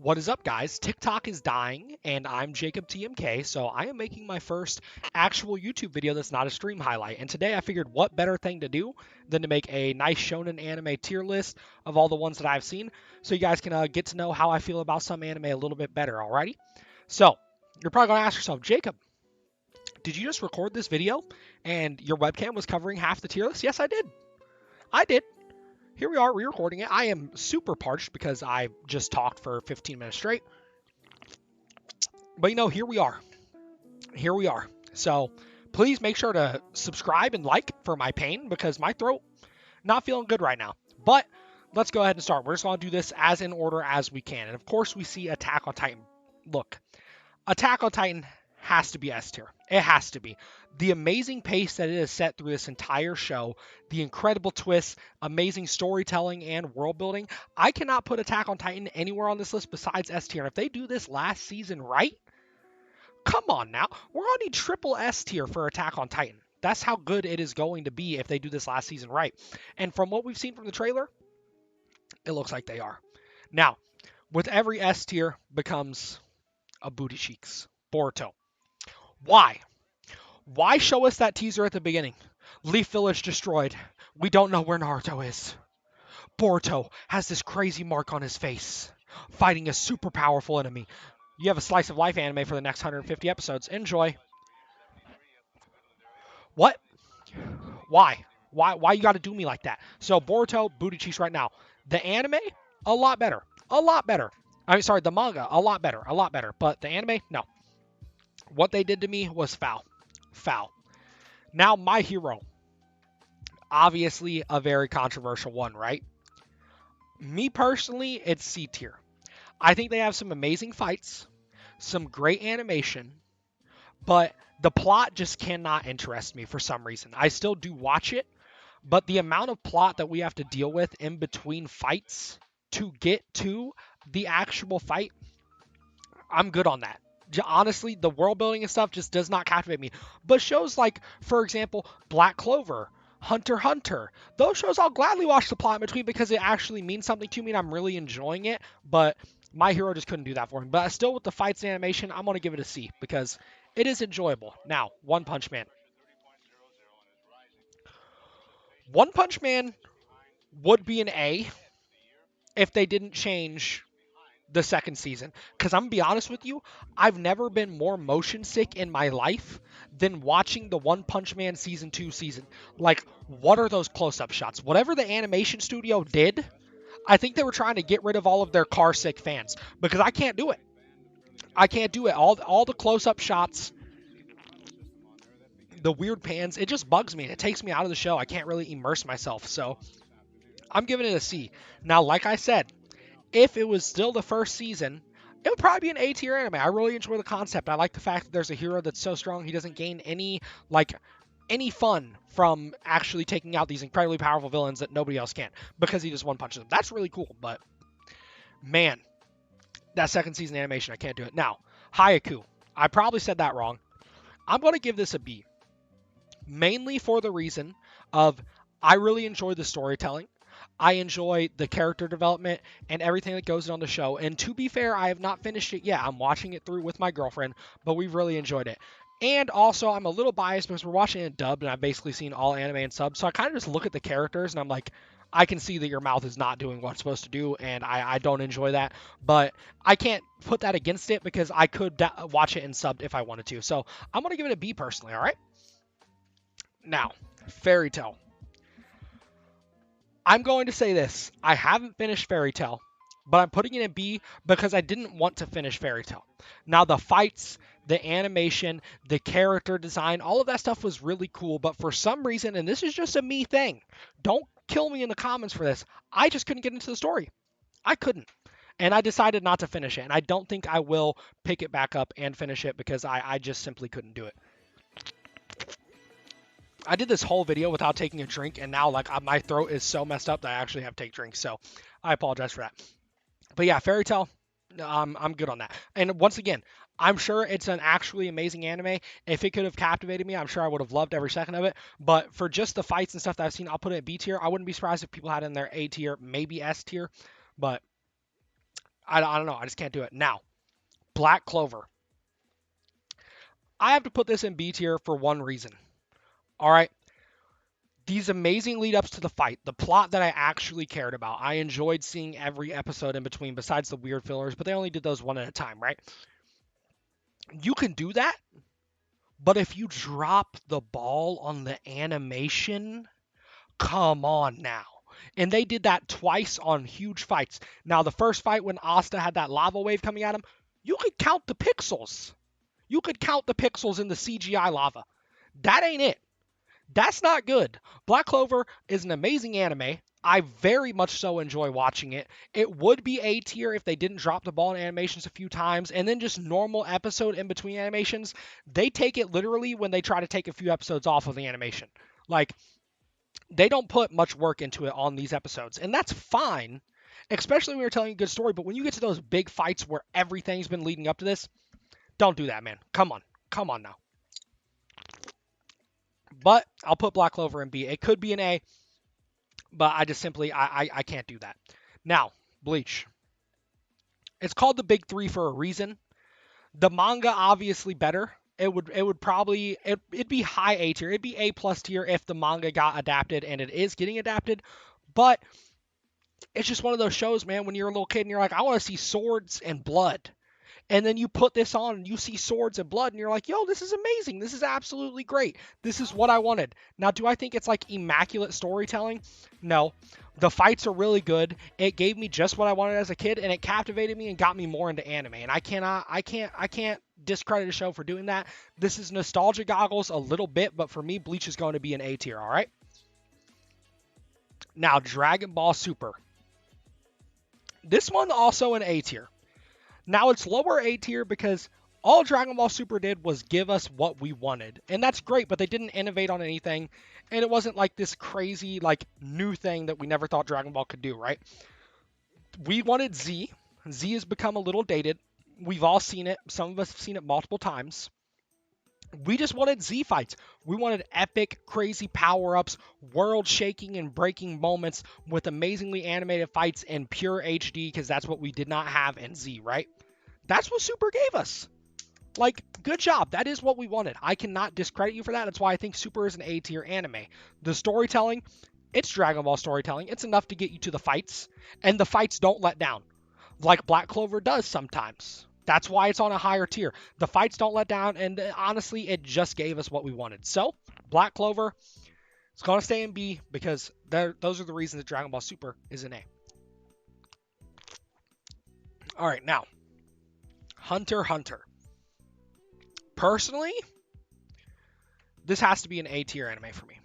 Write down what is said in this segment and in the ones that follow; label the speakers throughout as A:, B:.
A: What is up, guys? TikTok is dying, and I'm JacobTMK, so I am making my first actual YouTube video that's not a stream highlight. And today I figured what better thing to do than to make a nice Shounen anime tier list of all the ones that I've seen, so you guys can get to know how I feel about some anime a little bit better, alrighty? So, you're probably going to ask yourself, Jacob, did you just record this video and your webcam was covering half the tier list? Yes, I did. I did. Here we are re-recording it. I am super parched because I just talked for 15 minutes straight. But here we are. Here we are. So please make sure to subscribe and like for my pain because my throat not feeling good right now. But let's go ahead and start. We're just going to do this as in order as we can. And of course we see Attack on Titan. Look, Attack on Titan has to be S tier. It has to be. The amazing pace that it has set through this entire show, the incredible twists, amazing storytelling, and world building. I cannot put Attack on Titan anywhere on this list besides S tier. And if they do this last season right, come on now. We're going to need triple S tier for Attack on Titan. That's how good it is going to be if they do this last season right. And from what we've seen from the trailer, it looks like they are. Now, with every S tier becomes a booty cheeks. Boruto. Why? Why show us that teaser at the beginning? Leaf Village destroyed. We don't know where Naruto is. Boruto has this crazy mark on his face, fighting a super powerful enemy. You have a slice of life anime for the next 150 episodes. Enjoy. What? Why? Why you got to do me like that? So Boruto, booty cheeks right now. The anime, a lot better. A lot better. The manga, a lot better. A lot better. But the anime, no. What they did to me was foul. Foul. Now, my hero. Obviously, a very controversial one, right? Me personally, it's C tier. I think they have some amazing fights, some great animation, but the plot just cannot interest me for some reason. I still do watch it, but the amount of plot that we have to deal with in between fights to get to the actual fight, I'm good on that. Honestly, the world building and stuff just does not captivate me. But shows like, for example, Black Clover, Hunter x Hunter, those shows I'll gladly watch the plot in between because it actually means something to me and I'm really enjoying it. But my hero just couldn't do that for me. But still, with the fights and animation, I'm going to give it a C because it is enjoyable. Now, One Punch Man. One Punch Man would be an A if they didn't change the second season. Because I'm going to be honest with you, I've never been more motion sick in my life than watching the One Punch Man Season 2 season. Like, what are those close-up shots? Whatever the animation studio did, I think they were trying to get rid of all of their car-sick fans. Because I can't do it. I can't do it. All the close-up shots, the weird pans, it just bugs me. It takes me out of the show. I can't really immerse myself. So, I'm giving it a C. Now, like I said, if it was still the first season, it would probably be an A tier anime. I really enjoy the concept. I like the fact that there's a hero that's so strong he doesn't gain any fun from actually taking out these incredibly powerful villains that nobody else can because he just one punches them. That's really cool, but man, that second season animation, I can't do it. Now, Hayaku. I probably said that wrong. I'm going to give this a B. Mainly for the reason of I really enjoy the storytelling. I enjoy the character development and everything that goes on the show. And to be fair, I have not finished it yet. I'm watching it through with my girlfriend, but we've really enjoyed it. And also, I'm a little biased because we're watching it dubbed, and I've basically seen all anime and subs. So I kind of just look at the characters, and I'm like, I can see that your mouth is not doing what it's supposed to do, and I don't enjoy that. But I can't put that against it because I could watch it in subbed if I wanted to. So I'm going to give it a B personally, all right? Now, Fairy Tail. I'm going to say this. I haven't finished Fairy Tail, but I'm putting it in B because I didn't want to finish Fairy Tail. Now, the fights, the animation, the character design, all of that stuff was really cool, but for some reason, and this is just a me thing, don't kill me in the comments for this, I just couldn't get into the story. I couldn't. And I decided not to finish it, and I don't think I will pick it back up and finish it because I just simply couldn't do it. I did this whole video without taking a drink, and now my throat is so messed up that I actually have to take drinks. So I apologize for that. But yeah, Fairy Tail, I'm good on that. And once again, I'm sure it's an actually amazing anime. If it could have captivated me, I'm sure I would have loved every second of it. But for just the fights and stuff that I've seen, I'll put it at B tier. I wouldn't be surprised if people had it in their A tier, maybe S tier. But I don't know. I just can't do it. Now, Black Clover. I have to put this in B tier for one reason. All right. These amazing lead ups to the fight, the plot that I actually cared about. I enjoyed seeing every episode in between, besides the weird fillers, but they only did those one at a time, right? You can do that, but if you drop the ball on the animation, come on now. And they did that twice on huge fights. Now, the first fight when Asta had that lava wave coming at him, you could count the pixels. You could count the pixels in the CGI lava. That ain't it. That's not good. Black Clover is an amazing anime. I very much so enjoy watching it. It would be A tier if they didn't drop the ball in animations a few times, and then just normal episode in between animations. They take it literally when they try to take a few episodes off of the animation. Like, they don't put much work into it on these episodes, and that's fine, especially when you're telling a good story. But when you get to those big fights where everything's been leading up to this, don't do that, man. Come on now. But I'll put Black Clover in B. It could be an A, but I just simply I can't do that. Now, Bleach. It's called the Big Three for a reason. The manga obviously better. It would probably it'd be high A tier. It'd be A plus tier if the manga got adapted, and it is getting adapted. But it's just one of those shows, man, when you're a little kid and you're like, I want to see swords and blood. And then you put this on and you see swords and blood and you're like, yo, this is amazing. This is absolutely great. This is what I wanted. Now, do I think it's like immaculate storytelling? No. The fights are really good. It gave me just what I wanted as a kid, and it captivated me and got me more into anime. And I can't discredit a show for doing that. This is nostalgia goggles a little bit, but for me, Bleach is going to be an A tier, all right? Now, Dragon Ball Super. This one also an A tier. Now it's lower A tier because all Dragon Ball Super did was give us what we wanted. And that's great, but they didn't innovate on anything. And it wasn't like this crazy, like, new thing that we never thought Dragon Ball could do, right? We wanted Z. Z has become a little dated. We've all seen it. Some of us have seen it multiple times. We just wanted Z fights. We wanted epic, crazy power-ups, world-shaking and breaking moments with amazingly animated fights in pure HD, because that's what we did not have in Z, right? That's what Super gave us. Like, good job. That is what we wanted. I cannot discredit you for that. That's why I think Super is an A-tier anime. The storytelling, it's Dragon Ball storytelling. It's enough to get you to the fights, and the fights don't let down, like Black Clover does sometimes. That's why it's on a higher tier. The fights don't let down, and honestly, it just gave us what we wanted. So, Black Clover is going to stay in B because those are the reasons that Dragon Ball Super is an A. All right, now, Hunter x Hunter. Personally, this has to be an A tier anime for me.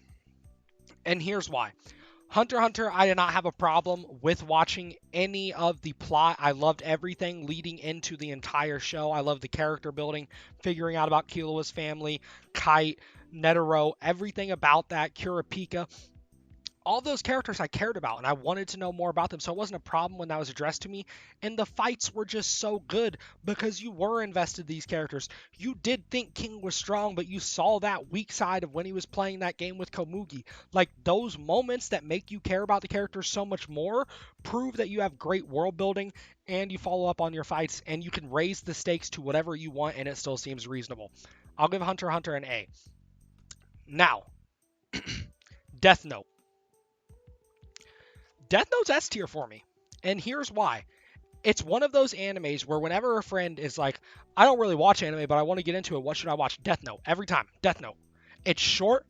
A: And here's why. Hunter x Hunter, I did not have a problem with watching any of the plot. I loved everything leading into the entire show. I loved the character building, figuring out about Killua's family, Kite, Netero, everything about that, Kurapika. All those characters I cared about, and I wanted to know more about them, so it wasn't a problem when that was addressed to me. And the fights were just so good because you were invested in these characters. You did think King was strong, but you saw that weak side of when he was playing that game with Komugi. Like, those moments that make you care about the characters so much more prove that you have great world building, and you follow up on your fights, and you can raise the stakes to whatever you want, and it still seems reasonable. I'll give Hunter x Hunter an A. Now, Death Note. Death Note's S tier for me. And here's why. It's one of those animes where whenever a friend is like, I don't really watch anime, but I want to get into it. What should I watch? Death Note. Every time. Death Note. It's short.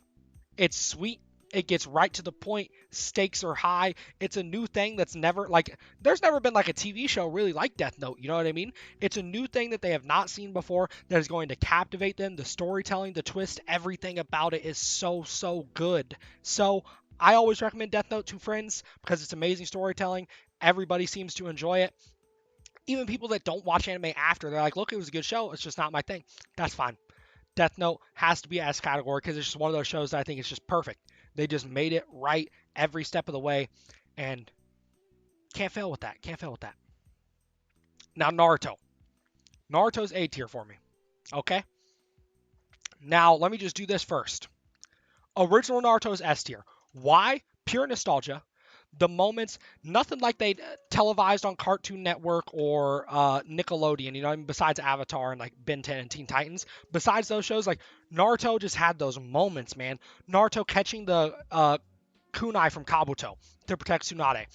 A: It's sweet. It gets right to the point. Stakes are high. It's a new thing that's never, like, there's never been like a TV show really like Death Note. You know what I mean? It's a new thing that they have not seen before that is going to captivate them. The storytelling, the twist, everything about it is so, so good. So, I always recommend Death Note to friends because it's amazing storytelling. Everybody seems to enjoy it. Even people that don't watch anime after, they're like, look, it was a good show. It's just not my thing. That's fine. Death Note has to be S category because it's just one of those shows that I think is just perfect. They just made it right every step of the way, and can't fail with that. Can't fail with that. Now, Naruto. Naruto's A tier for me. Okay? Now, let me just do this first. Original Naruto's S tier. Why? Pure nostalgia. The moments, nothing like they televised on Cartoon Network or Nickelodeon, you know, besides Avatar and like Ben 10 and Teen Titans. Besides those shows, like Naruto just had those moments, man. Naruto catching the kunai from Kabuto to protect Tsunade,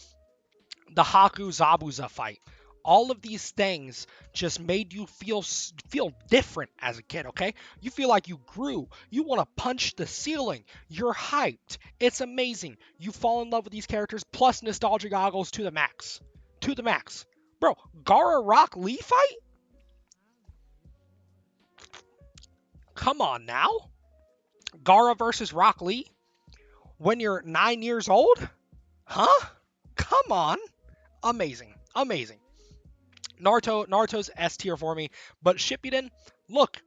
A: the Haku Zabuza fight. All of these things just made you feel different as a kid, okay? You feel like you grew. You want to punch the ceiling. You're hyped. It's amazing. You fall in love with these characters plus nostalgia goggles to the max. To the max. Bro, Gara Rock Lee fight? Come on now. Gara versus Rock Lee when you're 9 years old? Huh? Come on. Amazing. Amazing. Naruto's S tier for me, but Shippuden, look,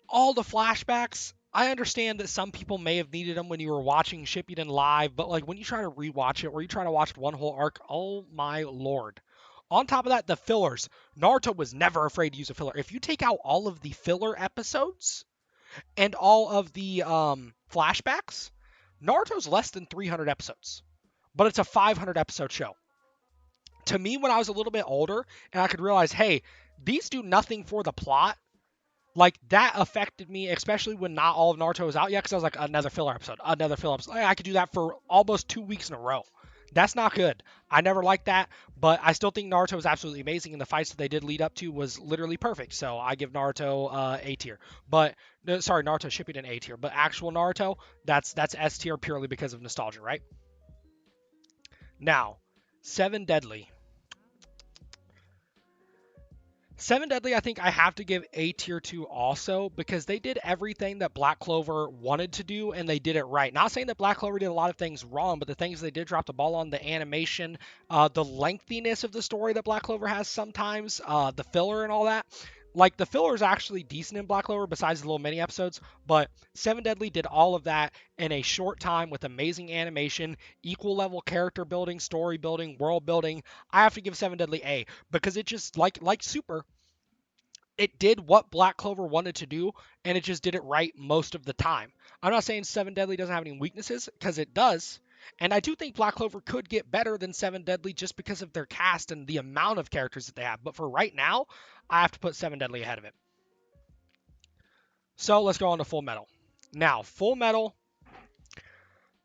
A: all the flashbacks. I understand that some people may have needed them when you were watching Shippuden live, but like when you try to rewatch it or you try to watch one whole arc, oh my lord. On top of that, the fillers. Naruto was never afraid to use a filler. If you take out all of the filler episodes and all of the flashbacks, Naruto's less than 300 episodes, but it's a 500 episode show. To me, when I was a little bit older and I could realize, hey, these do nothing for the plot, like that affected me, especially when not all of Naruto was out yet, because I was like, another filler episode, another filler episode. I could do that for almost 2 weeks in a row. That's not good. I never liked that, but I still think Naruto was absolutely amazing, and the fights that they did lead up to was literally perfect. So I give Naruto A tier. But no, sorry, Naruto Shippuden A tier, but actual Naruto, that's S tier purely because of nostalgia, right? Now, Seven Deadly. Seven Deadly, I think I have to give A tier to also because they did everything that Black Clover wanted to do and they did it right. Not saying that Black Clover did a lot of things wrong, but the things they did drop the ball on, the animation, the lengthiness of the story that Black Clover has sometimes, the filler and all that. Like the filler is actually decent in Black Clover besides the little mini episodes, but Seven Deadly did all of that in a short time with amazing animation, equal level character building, story building, world building. I have to give Seven Deadly A because it just like Super, it did what Black Clover wanted to do, and it just did it right most of the time. I'm not saying Seven Deadly doesn't have any weaknesses, because it does. And I do think Black Clover could get better than Seven Deadly just because of their cast and the amount of characters that they have. But for right now, I have to put Seven Deadly ahead of it. So let's go on to Full Metal. Now, Full Metal,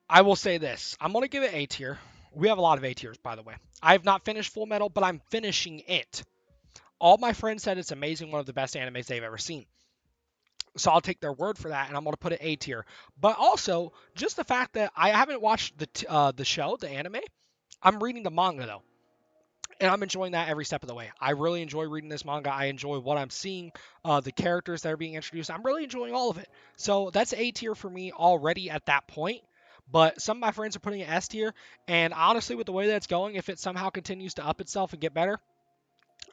A: I will say this. I'm going to give it A tier. We have a lot of A tiers, by the way. I have not finished Full Metal, but I'm finishing it. All my friends said it's amazing, one of the best animes they've ever seen. So I'll take their word for that, and I'm going to put it A tier. But also, just the fact that I haven't watched the show, the anime. I'm reading the manga though, and I'm enjoying that every step of the way. I really enjoy reading this manga. I enjoy what I'm seeing, the characters that are being introduced. I'm really enjoying all of it. So that's A tier for me already at that point. But some of my friends are putting it S tier, and honestly, with the way that it's going, if it somehow continues to up itself and get better,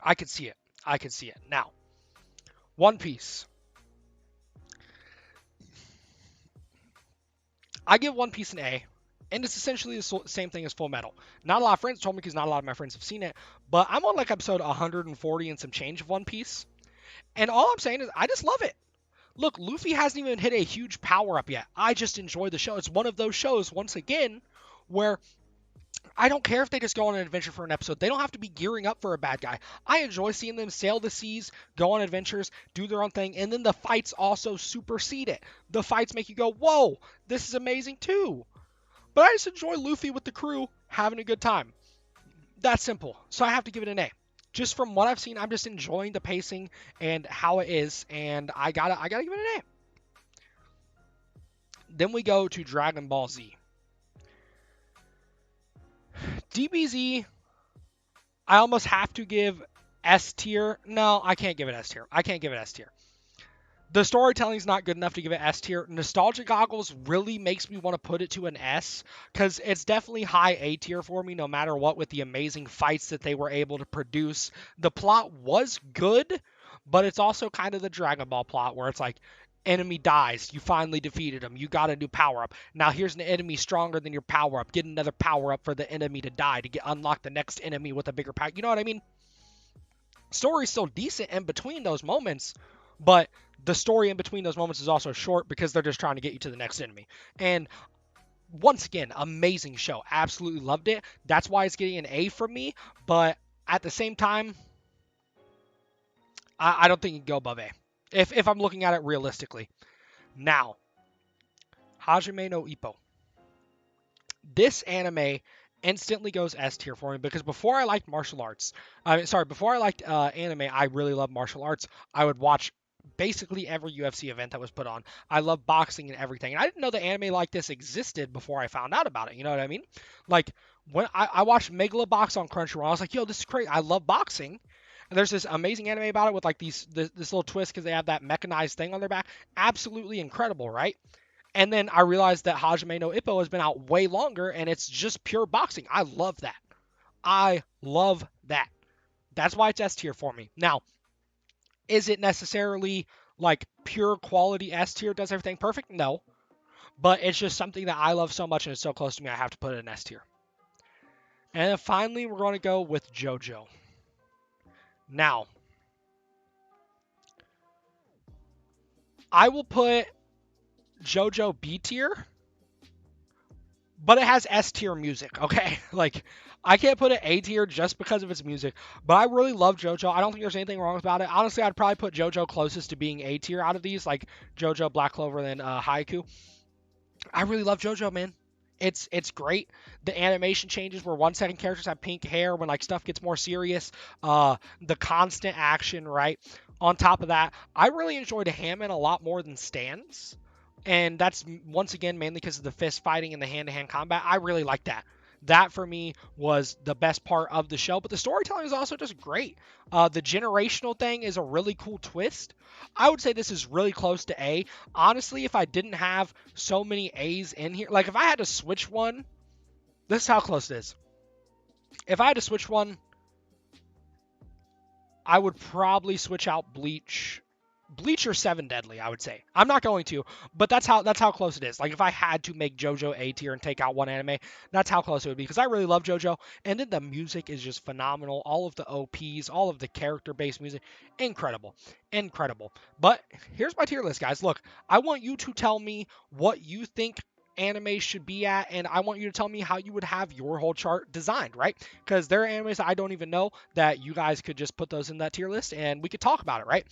A: I could see it. I could see it. Now, One Piece. I give One Piece an A, and it's essentially the same thing as Full Metal. Not a lot of friends told me because not a lot of my friends have seen it, but I'm on like episode 140 and some change of One Piece, and all I'm saying is I just love it. Look, Luffy hasn't even hit a huge power up yet. I just enjoy the show. It's one of those shows, once again, where I don't care if they just go on an adventure for an episode. They don't have to be gearing up for a bad guy. I enjoy seeing them sail the seas, go on adventures, do their own thing, and then the fights also supersede it. The fights make you go, whoa, this is amazing too. But I just enjoy Luffy with the crew having a good time. That's simple. So I have to give it an A. Just from what I've seen, I'm just enjoying the pacing and how it is, and I gotta give it an A. Then we go to Dragon Ball Z. DBZ, I almost have to give S tier. No, I can't give it S tier. I can't give it S tier. The storytelling is not good enough to give it S tier. Nostalgia Goggles really makes me want to put it to an S because it's definitely high A tier for me no matter what with the amazing fights that they were able to produce. The plot was good, but it's also kind of the Dragon Ball plot where it's like enemy dies, you finally defeated him, you got a new power up. Now here's an enemy stronger than your power up. Get another power up for the enemy to die to unlock the next enemy with a bigger power. You know what I mean? Story's still decent in between those moments, but the story in between those moments is also short because they're just trying to get you to the next enemy. And once again, amazing show. Absolutely loved it. That's why it's getting an A from me. But at the same time, I don't think it can go above A. If I'm looking at it realistically. Now, Hajime no Ippo. This anime instantly goes S tier for me because before I liked martial arts, before I liked anime, I really loved martial arts. I would watch basically every UFC event that was put on. I love boxing and everything. And I didn't know the anime like this existed before I found out about it. You know what I mean? Like when I watched Megalobox on Crunchyroll, I was like, yo, this is great. I love boxing. And there's this amazing anime about it with like this little twist because they have that mechanized thing on their back. Absolutely incredible, right? And then I realized that Hajime no Ippo has been out way longer and it's just pure boxing. I love that. I love that. That's why it's S tier for me. Now, is it necessarily like pure quality S tier, does everything perfect? No. But it's just something that I love so much and it's so close to me, I have to put it in S tier. And then finally, we're going to go with Jojo. Now, I will put Jojo B tier, but it has S tier music, okay? Like, I can't put it A tier just because of its music, but I really love JoJo. I don't think there's anything wrong about it. Honestly, I'd probably put JoJo closest to being A tier out of these, like JoJo, Black Clover, and Hayaku. I really love JoJo, man. It's great. The animation changes where 1 second characters have pink hair when like stuff gets more serious. The constant action, right? On top of that, I really enjoyed Hammond a lot more than Stans. And that's once again mainly because of the fist fighting and the hand-to-hand combat. I really like that. That for me was the best part of the show, but the storytelling is also just great. The generational thing is a really cool twist. I would say this is really close to A. Honestly, if I didn't have so many A's in here, like if I had to switch one, this is how close it is. If I had to switch one, I would probably switch out Bleach or Seven Deadly, I would say. I'm not going to, but that's how close it is. Like if I had to make JoJo A tier and take out one anime, that's how close it would be because I really love JoJo, and then the music is just phenomenal. All of the OPs, all of the character-based music, incredible, incredible. But here's my tier list, guys. Look, I want you to tell me what you think anime should be at, and I want you to tell me how you would have your whole chart designed, right? Because there are animes that I don't even know that you guys could just put those in that tier list and we could talk about it, right?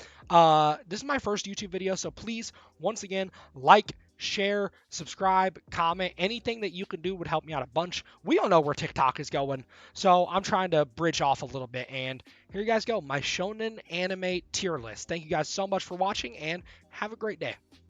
A: This is my first YouTube video, so please, once again, like, share, subscribe, comment. Anything that you can do would help me out a bunch. We don't know where TikTok is going, so I'm trying to bridge off a little bit. And here you guys go, my Shonen anime tier list. Thank you guys so much for watching, and have a great day.